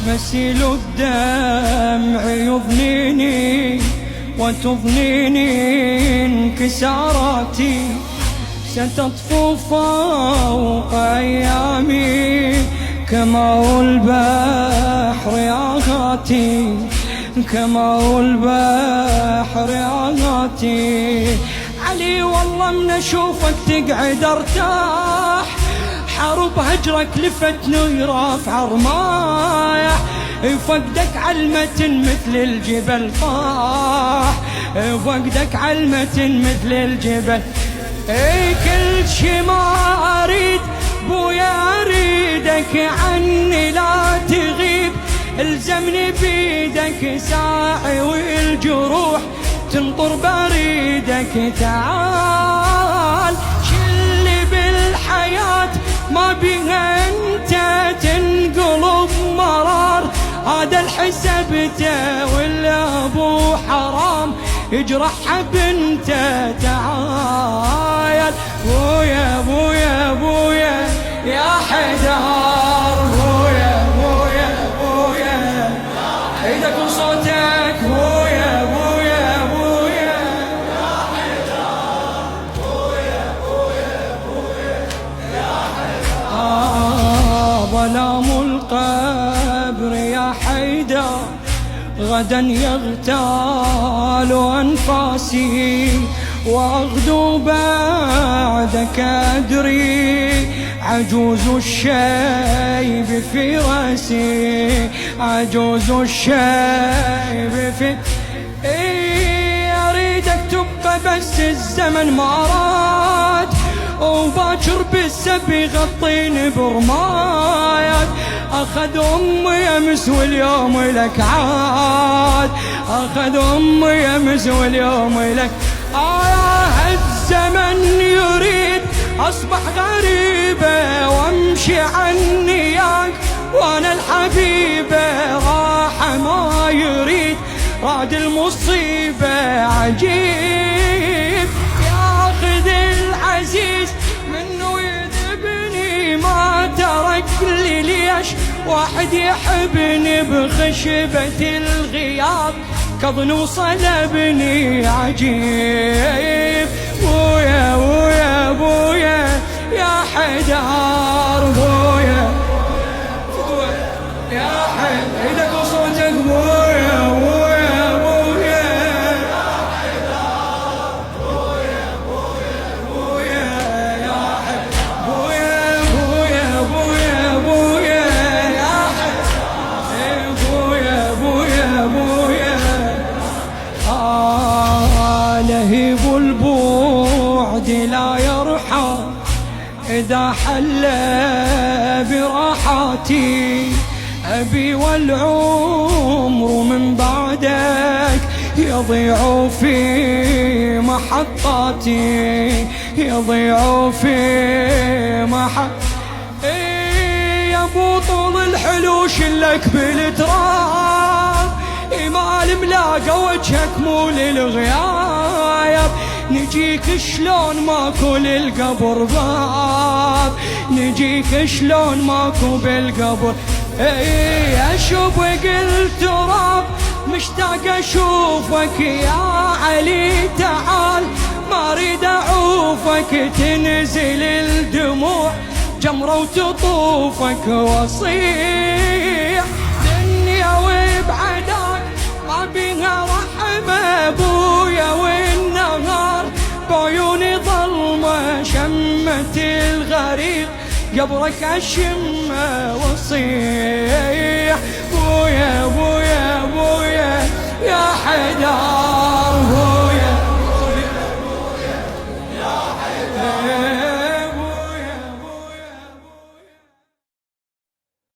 غسيل الدمع يضنيني وتضنيني انكساراتي، ستطفو فوق أيامي كماء البحر آهاتي، كماء البحر آهاتي. علي والله من أشوفك تقعد ارتاح، حرب هجرك لفتني رافع رمايح، فقدك علمة مثل الجبل طاح، فقدك علمة مثل الجبل. كل شي ما أريد بويا أريدك عني لا تغيب، الزمني بيدك ساعي والجروح تنطر بريدك. تعال شلي بالحياة ما بيها انت تنقلب مرار، هذا الحسبته ولا ابو حرام يجرحها بنته. تعال بويا بويا بويا يا حيدر، بويا بويا بويا ايدك وصوتك، بويا بويا بويا يا حيدر، بويا بويا بويا يا حيدر. ظلام القبر يا حيدر غدا يغتال أنفاسي، وأغدو بعدك أدري عجوز الشيب في رأسي، عجوز الشيب في أريدك تبقى بس الزمن ما راد، وباكر بالسبي غطيني برمايات. أخذ أمي أمس واليوم لك عاد، أخذ أمي أمس واليوم لك. الزمن يريد أصبح غريبة وامشي عني ياك، وانا الحبيبة راح ما يريد راد المصيبة. عجيب ياخذ العزيز منه يذبني، ما ترك لي ليش واحد يحبني بخشبة الغياب كظن وصلبني. عجيب بويا بويا بويا يا حيدر، بويا يا حيدر ايدك وصوتك، بويا بويا بويا يا حيدر، بويا بويا بويا يا حيدر، بويا بويا بويا بويا يا حيدر، بويا بويا بويا. لهيب البعد لا يرحم إذا حل براحاتي، أبي والعمر من بعدك يضيع في محطاتي، يضيع في يا ابو طول الحلوش لك بالتراب، ما الملاقى وجهك مو للغياب. نجيك شلون ماكو للقبر باب، نجيك شلون ماكو بالقبر. اشوف التراب مشتاق اشوفك يا علي، تعال ما اريد اعوفك تنزل الدموع جمرة وتطوفك واصيح. دنيا وبعدك ما بيها رحمة ابويا، والنهار بعيوني ظلمة شمت الغريق قبرك اشمه واصيح.